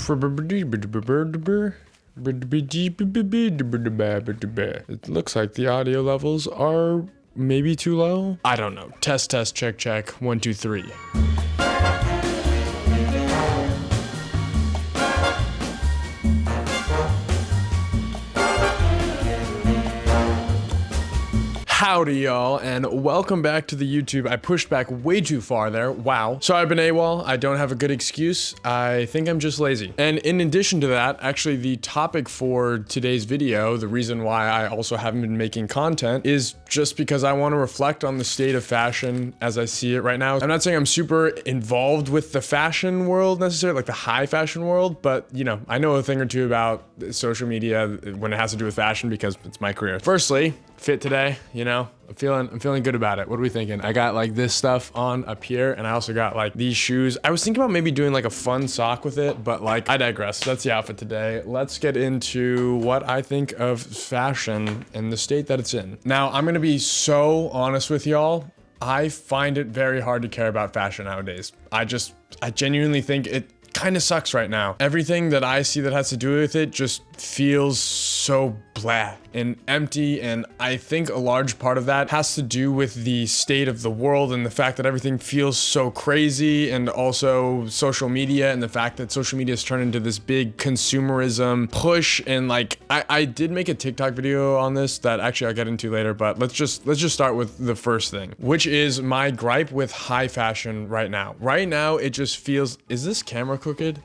It looks like the audio levels are maybe too low. I don't know. Test, check, check. 1, 2, 3. Howdy y'all, and welcome back to the YouTube. I pushed back way too far there. Wow. So I've been AWOL. I don't have a good excuse. I think I'm just lazy. And in addition to that, actually the topic for today's video, the reason why I also haven't been making content, is just because I want to reflect on the state of fashion as I see it right now. I'm not saying I'm super involved with the fashion world necessarily, like the high fashion world, but you know, I know a thing or two about social media when it has to do with fashion because it's my career. Firstly, fit today, you know, I'm feeling good about it. What are we thinking? I got like this stuff on up here, and I also got like these shoes. I was thinking about maybe doing like a fun sock with it, but like I digress. That's the outfit today. Let's get into what I think of fashion and the state that it's in. Now, I'm gonna be so honest with y'all. I find it very hard to care about fashion nowadays. I genuinely think it kind of sucks right now. Everything that I see that has to do with it just feels so blah and empty, and I think a large part of that has to do with the state of the world and the fact that everything feels so crazy, and also social media and the fact that social media has turned into this big consumerism push. And like I did make a TikTok video on this that actually I'll get into later, but let's just start with the first thing, which is my gripe with high fashion right now. Right now it just feels, is this camera crooked?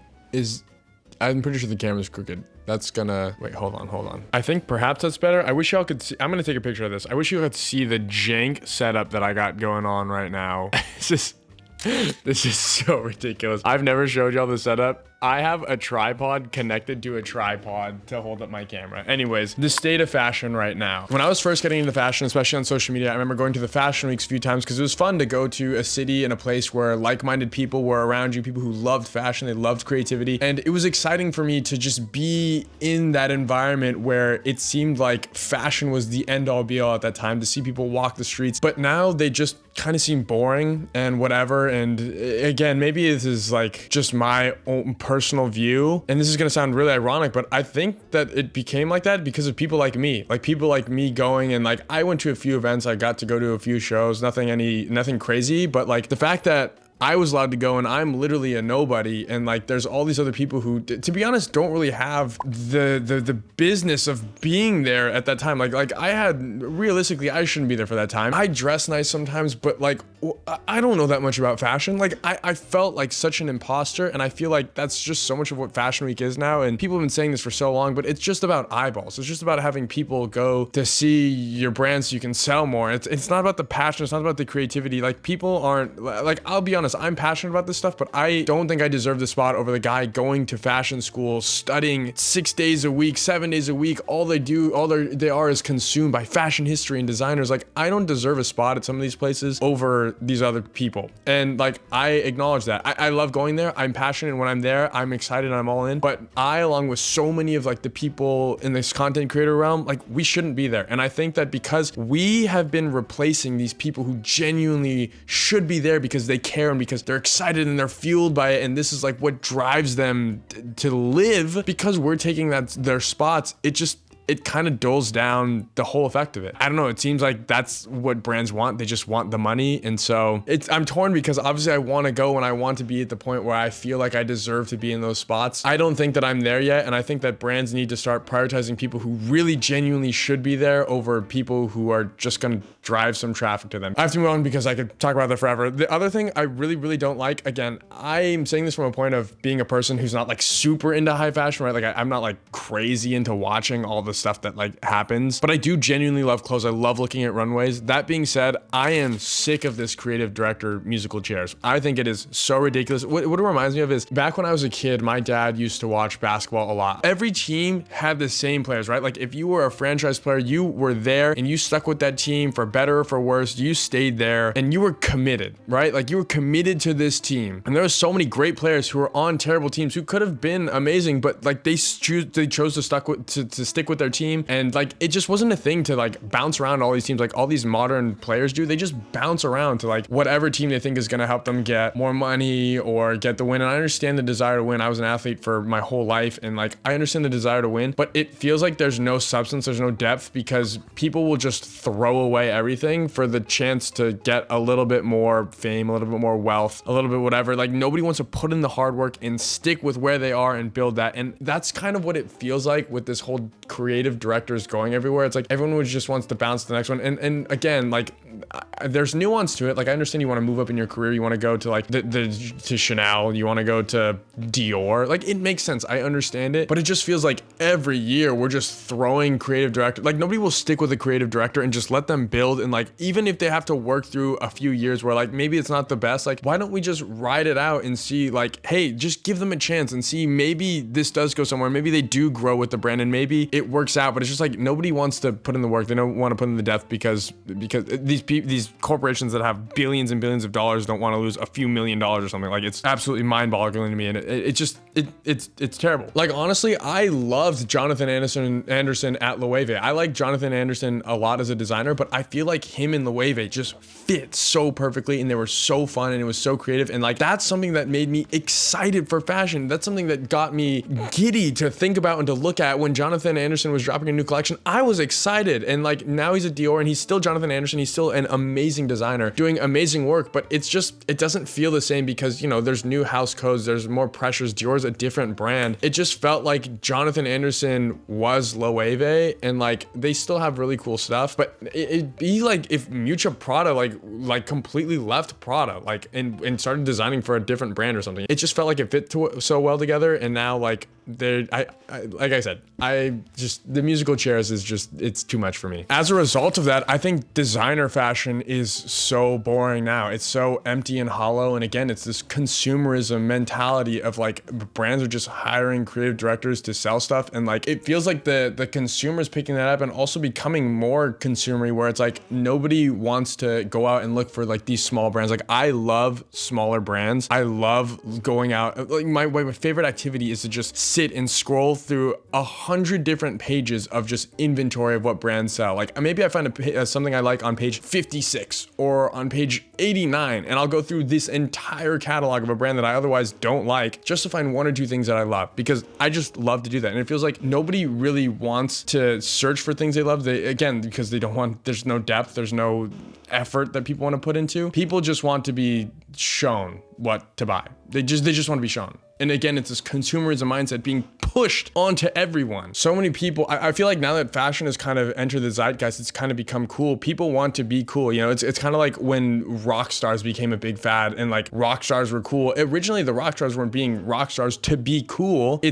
I'm pretty sure the camera's crooked. That's gonna, wait, hold on. I think perhaps that's better. I wish y'all could see, I'm gonna take a picture of this. I wish you could see the jank setup that I got going on right now. This is so ridiculous. I've never showed y'all the setup. I have a tripod connected to a tripod to hold up my camera. Anyways, the state of fashion right now. When I was first getting into fashion, especially on social media, I remember going to the fashion weeks a few times because it was fun to go to a city and a place where like-minded people were around you, people who loved fashion, they loved creativity. And it was exciting for me to just be in that environment where it seemed like fashion was the end-all be-all at that time, to see people walk the streets. But now they just kind of seem boring and whatever. And again, maybe this is like just my own personal view, and this is gonna sound really ironic, but I think that it became like that because of people like me going, and like I went to a few events, I got to go to a few shows, nothing crazy, but like the fact that I was allowed to go and I'm literally a nobody, and like there's all these other people who, to be honest, don't really have the business of being there at that time. Like I had, realistically, I shouldn't be there for that time. I dress nice sometimes, but like I don't know that much about fashion. Like I felt like such an imposter, and I feel like that's just so much of what Fashion Week is now. And people have been saying this for so long, but it's just about eyeballs. It's just about having people go to see your brand so you can sell more. It's not about the passion. It's not about the creativity. Like people aren't, like, I'll be honest, I'm passionate about this stuff, but I don't think I deserve the spot over the guy going to fashion school, studying 6 days a week, 7 days a week. All they are is consumed by fashion history and designers. Like I don't deserve a spot at some of these places over these other people. And like, I acknowledge that. I love going there. I'm passionate, and when I'm there, I'm excited and I'm all in. But I, along with so many of like the people in this content creator realm, like we shouldn't be there. And I think that because we have been replacing these people who genuinely should be there because they care and because they're excited and they're fueled by it, and this is like what drives them to live, because we're taking their spots, it kind of dulls down the whole effect of it. I don't know, it seems like that's what brands want. They just want the money. And so I'm torn because obviously I want to go and I want to be at the point where I feel like I deserve to be in those spots. I don't think that I'm there yet, and I think that brands need to start prioritizing people who really genuinely should be there over people who are just gonna drive some traffic to them. I have to move on because I could talk about that forever. The other thing I really don't like, again, I'm saying this from a point of being a person who's not like super into high fashion, right? Like I'm not like crazy into watching all the stuff that like happens, but I do genuinely love clothes. I love looking at runways. That being said, I am sick of this creative director musical chairs. I think it is so ridiculous. What it reminds me of is back when I was a kid, my dad used to watch basketball a lot. Every team had the same players, right? Like if you were a franchise player, you were there and you stuck with that team for better or for worse. You stayed there and you were committed, right? Like you were committed to this team. And there were so many great players who were on terrible teams who could have been amazing, but like they chose to stick with their their team. And like, it just wasn't a thing to like bounce around all these teams like all these modern players do. They just bounce around to like whatever team they think is going to help them get more money or get the win. And I understand the desire to win. I was an athlete for my whole life, and like, I understand the desire to win, but it feels like there's no substance, there's no depth, because people will just throw away everything for the chance to get a little bit more fame, a little bit more wealth, a little bit whatever. Like, nobody wants to put in the hard work and stick with where they are and build that. And that's kind of what it feels like with this whole creative directors going everywhere. It's like everyone just wants to bounce to the next one. And again, like, there's nuance to it. Like, I understand you want to move up in your career, you want to go to like to Chanel, you want to go to Dior. Like, it makes sense, I understand it, but it just feels like every year we're just throwing creative director. Like, nobody will stick with a creative director and just let them build. And like, even if they have to work through a few years where like maybe it's not the best, like, why don't we just ride it out and see, like, hey, just give them a chance and see, maybe this does go somewhere, maybe they do grow with the brand and maybe it works out. But it's just like, nobody wants to put in the work, they don't want to put in the depth, because these corporations that have billions and billions of dollars don't want to lose a few $1,000,000 or something. Like, it's absolutely mind-boggling to me, and it's terrible. Like, honestly, I loved Jonathan Anderson at Loewe. I like Jonathan Anderson a lot as a designer, but I feel like him and Loewe just fit so perfectly, and they were so fun, and it was so creative. And like, that's something that made me excited for fashion. That's something that got me giddy to think about and to look at. When Jonathan Anderson was dropping a new collection, I was excited. And like, now he's at Dior and he's still Jonathan Anderson. He's still an amazing designer doing amazing work, but it's just, it doesn't feel the same because, you know, there's new house codes, there's more pressures. Dior's a different brand. It just felt like Jonathan Anderson was Loewe, and like, they still have really cool stuff, but it'd be like if Miuccia Prada like completely left Prada, like, and started designing for a different brand or something. It just felt like it fit so well together. And now like, like I said, the musical chairs is just, it's too much for me. As a result of that, I think designer fashion is so boring now. It's so empty and hollow. And again, it's this consumerism mentality of like, brands are just hiring creative directors to sell stuff. And like, it feels like the consumers picking that up and also becoming more consumery, where it's like, nobody wants to go out and look for like these small brands. Like, I love smaller brands. I love going out. Like, my favorite activity is to just sit and scroll through 100 different pages of just inventory of what brands sell. Like, maybe I find something I like on page 56 or on page 89, and I'll go through this entire catalog of a brand that I otherwise don't like, just to find one or two things that I love, because I just love to do that. And it feels like nobody really wants to search for things they love. Because they don't want, there's no depth, there's no effort that people want to put into. People just want to be shown what to buy. They just want to be shown. And again, it's this consumerism mindset being pushed onto everyone. So many people, I feel like now that fashion has kind of entered the zeitgeist, it's kind of become cool. People want to be cool. You know, it's kind of like when rock stars became a big fad, and like, rock stars were cool. Originally, the rock stars weren't being rock stars to be cool.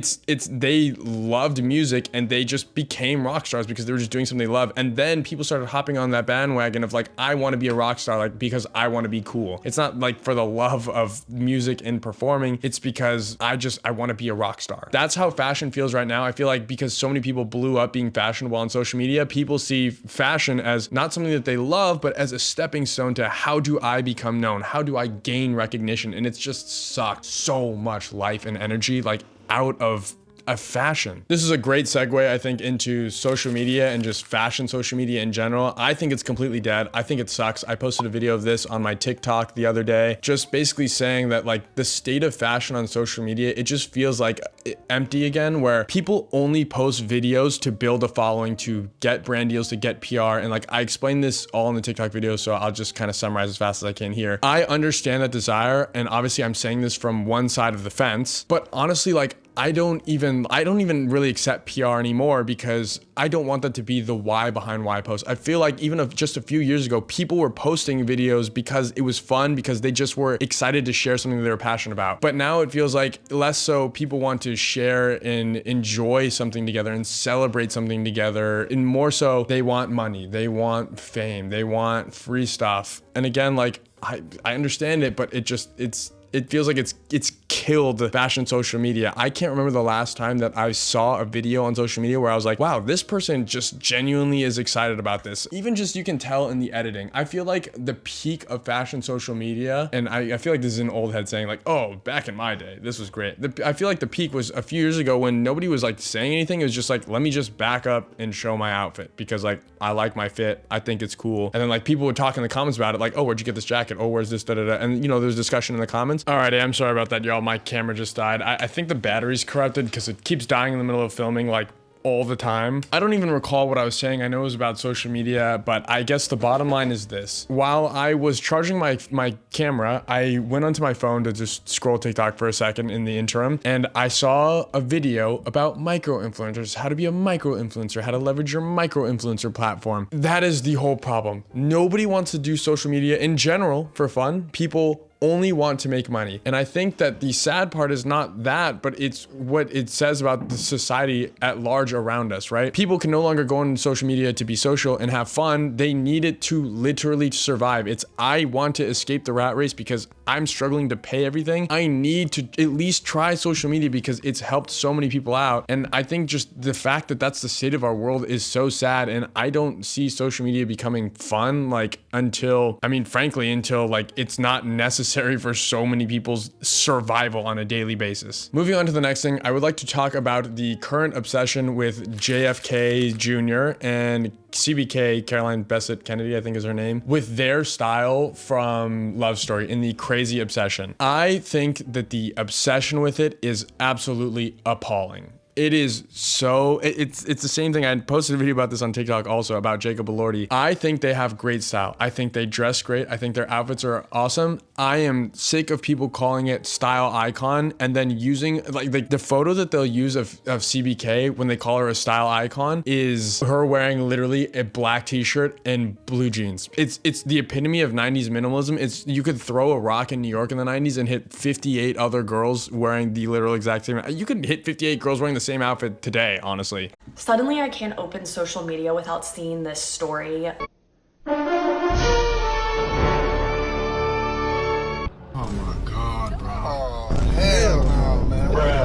They loved music and they just became rock stars because they were just doing something they love. And then people started hopping on that bandwagon of like, I want to be a rock star, like, because I want to be cool. It's not like for the love of music and performing. It's because I want to be a rock star. That's how fashion feels right now. I feel like because so many people blew up being fashionable on social media, people see fashion as not something that they love, but as a stepping stone to, how do I become known? How do I gain recognition? And it's just sucked so much life and energy like out of fashion. This is a great segue, I think, into social media and just fashion social media in general. I think it's completely dead. I think it sucks. I posted a video of this on my TikTok the other day, just basically saying that like, the state of fashion on social media, it just feels like empty again, where people only post videos to build a following, to get brand deals, to get PR. And like, I explained this all in the TikTok video, so I'll just kind of summarize as fast as I can here. I understand that desire, and obviously I'm saying this from one side of the fence, but honestly, like, I don't even really accept PR anymore, because I don't want that to be the why behind why I post. I feel like even just a few years ago, people were posting videos because it was fun, because they just were excited to share something they were passionate about. But now it feels like less so. People want to share and enjoy something together and celebrate something together. And more so, they want money, they want fame, they want free stuff. And again, like, I understand it, but it's it feels like it's killed fashion social media. I can't remember the last time that I saw a video on social media where I was like, wow, this person just genuinely is excited about this. Even just, you can tell in the editing. I feel like the peak of fashion social media, and I feel like this is an old head saying like, oh, back in my day, this was great. I feel like the peak was a few years ago when nobody was like saying anything. It was just like, let me just back up and show my outfit because like I like my fit. I think it's cool. And then like people would talk in the comments about it like, oh, where'd you get this jacket? Oh, where's this? Da, da, da. And you know, there's discussion in the comments. Alrighty, I'm sorry about that, y'all. My camera just died. I think the battery's corrupted because it keeps dying in the middle of filming like all the time. I don't even recall what I was saying. I know it was about social media, but I guess the bottom line is this. While I was charging my camera, I went onto my phone to just scroll TikTok for a second in the interim, and I saw a video about micro-influencers, how to be a micro-influencer, how to leverage your micro-influencer platform. That is the whole problem. Nobody wants to do social media in general for fun. People only want to make money. And I think that the sad part is not that, but it's what it says about the society at large around us, right? People can no longer go on social media to be social and have fun. They need it to literally survive. It's, I want to escape the rat race because I'm struggling to pay everything. I need to at least try social media because it's helped so many people out. And I think just the fact that that's the state of our world is so sad. And I don't see social media becoming fun like until, I mean, frankly, until like it's not necessary for so many people's survival on a daily basis. Moving on to the next thing, I would like to talk about the current obsession with JFK Jr. and CBK, Caroline Bessette Kennedy, I think is her name, with their style from Love Story in the crazy obsession. I think that the obsession with it is absolutely appalling. It is so, it's the same thing. I posted a video about this on TikTok also about Jacob Elordi. I think they have great style. I think they dress great. I think their outfits are awesome. I am sick of people calling it style icon and then using like the photo that they'll use of CBK when they call her a style icon is her wearing literally a black t-shirt and blue jeans. It's the epitome of 90s minimalism. It's, you could throw a rock in New York in the 90s and hit 58 other girls wearing the literal exact same. You could hit 58 girls wearing the same outfit today, honestly. Suddenly I can't open social media without seeing this story.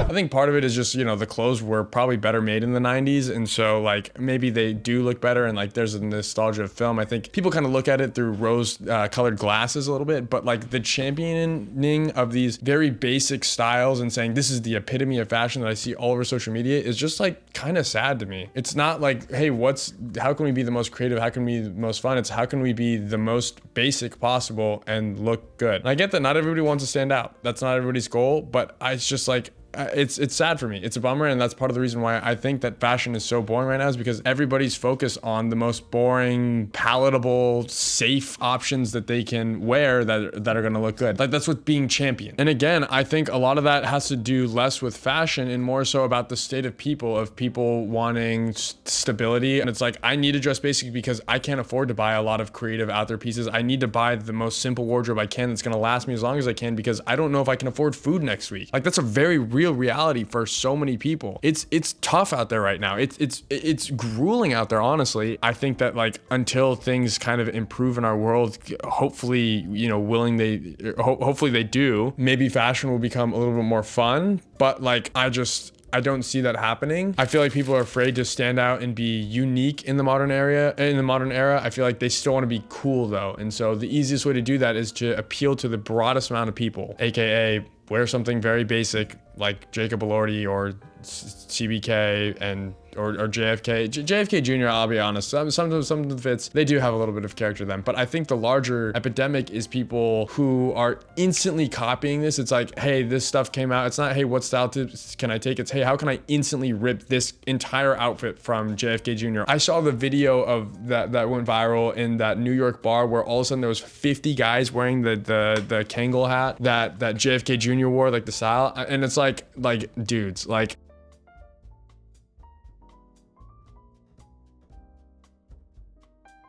I think part of it is just, you know, the clothes were probably better made in the 90s. And so like maybe they do look better and like there's a nostalgia of film. I think people kind of look at it through rose colored glasses a little bit, but like the championing of these very basic styles and saying this is the epitome of fashion that I see all over social media is just like kind of sad to me. It's not like, hey, how can we be the most creative? How can we be the most fun? It's how can we be the most basic possible and look good? And I get that not everybody wants to stand out. That's not everybody's goal, but it's just like, it's sad for me. It's a bummer, and that's part of the reason why I think that fashion is so boring right now is because everybody's focused on the most boring, palatable, safe options that they can wear that are gonna look good. Like that's what's being championed. And again, I think a lot of that has to do less with fashion and more so about the state of people wanting stability. And it's like, I need to dress basic because I can't afford to buy a lot of creative out there pieces. I need to buy the most simple wardrobe I can that's gonna last me as long as I can because I don't know if I can afford food next week. Like that's a very real reality for so many people. It's tough out there right now. It's grueling out there, honestly. I think that like until things kind of improve in our world, hopefully, you know, hopefully they do, maybe fashion will become a little bit more fun, but like I don't see that happening. I feel like people are afraid to stand out and be unique in the modern era. I feel like they still want to be cool though. And so the easiest way to do that is to appeal to the broadest amount of people, AKA wear something very basic like Jacob Elordi or CBK or JFK. JFK Jr., I'll be honest, some of the fits, they do have a little bit of character to them. But I think the larger epidemic is people who are instantly copying this. It's like, hey, this stuff came out. It's not, hey, what style tips can I take? It's, hey, how can I instantly rip this entire outfit from JFK Jr.? I saw the video of that went viral in that New York bar where all of a sudden there was 50 guys wearing the Kangol hat that JFK Jr. wore, like the style. And it's like dudes, like,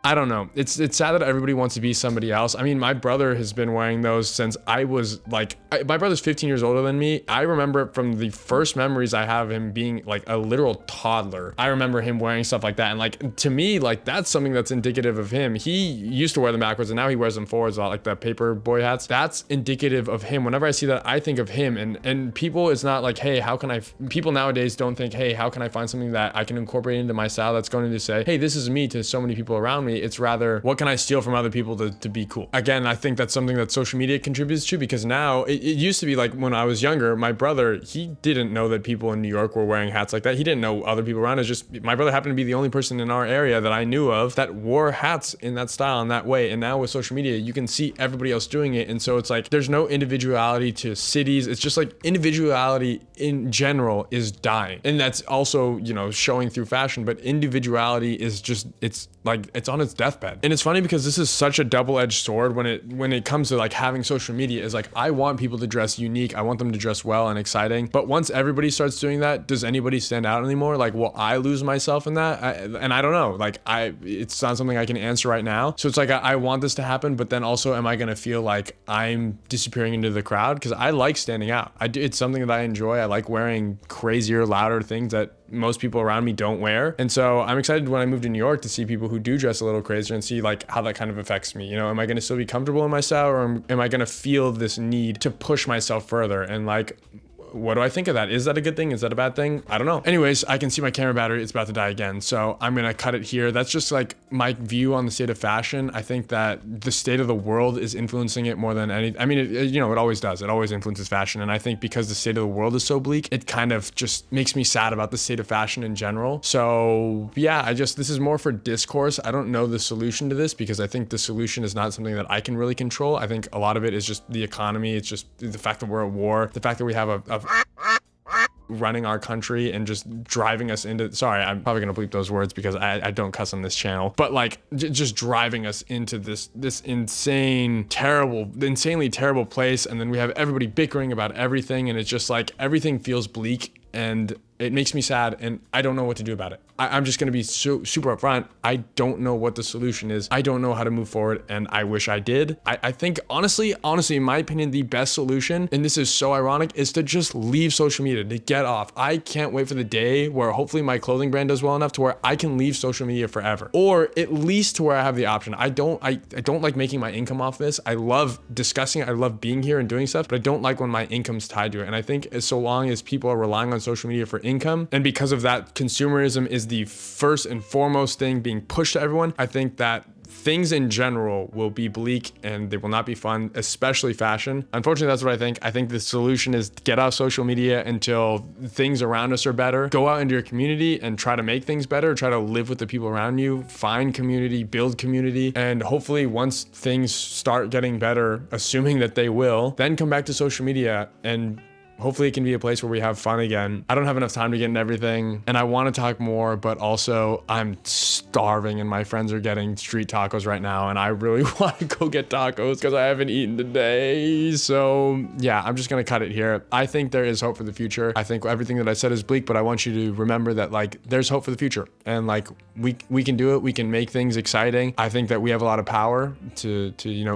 I don't know. It's sad that everybody wants to be somebody else. I mean, my brother has been wearing those since I was like, my brother's 15 years older than me. I remember from the first memories I have of him being like a literal toddler. I remember him wearing stuff like that. And like, to me, like that's something that's indicative of him. He used to wear them backwards and now he wears them forwards, a lot, like the paper boy hats. That's indicative of him. Whenever I see that, I think of him. And people, it's not like, hey, how can I, people nowadays don't think, hey, how can I find something that I can incorporate into my style that's going to say, hey, this is me to so many people around me. It's rather, what can I steal from other people to be cool? Again, I think that's something that social media contributes to, because now it used to be like when I was younger, my brother, he didn't know that people in New York were wearing hats like that. He didn't know other people around. It's just, my brother happened to be the only person in our area that I knew of that wore hats in that style in that way. And now with social media, you can see everybody else doing it. And so it's like, there's no individuality to cities. It's just like individuality in general is dying. And that's also, you know, showing through fashion, but individuality is just, it's like, it's on its deathbed. And it's funny because this is such a double-edged sword when it comes to like having social media. Is like, I want people to dress unique. I want them to dress well and exciting. But once everybody starts doing that, does anybody stand out anymore? Like, will I lose myself in that? And I don't know. Like, it's not something I can answer right now. So it's like, I want this to happen, but then also, am I gonna feel like I'm disappearing into the crowd? Because I like standing out. It's something that I enjoy. I like wearing crazier, louder things that most people around me don't wear. And so I'm excited when I move to New York to see people who do dress a little crazier and see like how that kind of affects me. You know, am I gonna still be comfortable in my style, or am I gonna feel this need to push myself further? And like, what do I think of that? Is that a good thing? Is that a bad thing? I don't know. Anyways, I can see my camera battery. It's about to die again. So I'm going to cut it here. That's just like my view on the state of fashion. I think that the state of the world is influencing it more than any. I mean, it always does. It always influences fashion. And I think because the state of the world is so bleak, it kind of just makes me sad about the state of fashion in general. So yeah, this is more for discourse. I don't know the solution to this, because I think the solution is not something that I can really control. I think a lot of it is just the economy. It's just the fact that we're at war, the fact that we have a running our country and just driving us into, sorry, I'm probably gonna bleep those words because I don't cuss on this channel, but like just driving us into this insanely terrible place. And then we have everybody bickering about everything, and it's just like everything feels bleak, and it makes me sad, and I don't know what to do about it. I'm just gonna be super upfront. I don't know what the solution is. I don't know how to move forward, and I wish I did. I think honestly, in my opinion, the best solution, and this is so ironic, is to just leave social media, to get off. I can't wait for the day where hopefully my clothing brand does well enough to where I can leave social media forever, or at least to where I have the option. I don't like making my income off this. I love discussing it. I love being here and doing stuff, but I don't like when my income's tied to it. And I think so long as people are relying on social media for income, and because of that, consumerism is the first and foremost thing being pushed to everyone, I think that things in general will be bleak and they will not be fun, especially fashion. Unfortunately, that's what I think. I think the solution is get off social media until things around us are better. Go out into your community and try to make things better. Try to live with the people around you. Find community, build community. And hopefully once things start getting better, assuming that they will, then come back to social media, and hopefully it can be a place where we have fun again. I don't have enough time to get into everything, and I want to talk more, but also I'm starving and my friends are getting street tacos right now, and I really want to go get tacos because I haven't eaten today. So yeah, I'm just gonna cut it here. I think there is hope for the future. I think everything that I said is bleak, but I want you to remember that like there's hope for the future, and like we can do it. We can make things exciting. I think that we have a lot of power to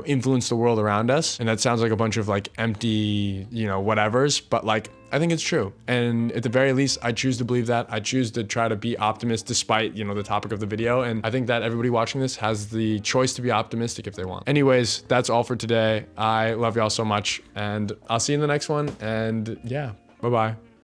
influence the world around us, and that sounds like a bunch of like empty whatevers, but like I think it's true. And at the very least, I choose to believe that. I choose to try to be optimist despite the topic of the video. And I think that everybody watching this has the choice to be optimistic if they want. Anyways, that's all for today. I love y'all so much, and I'll see you in the next one. And yeah, bye-bye.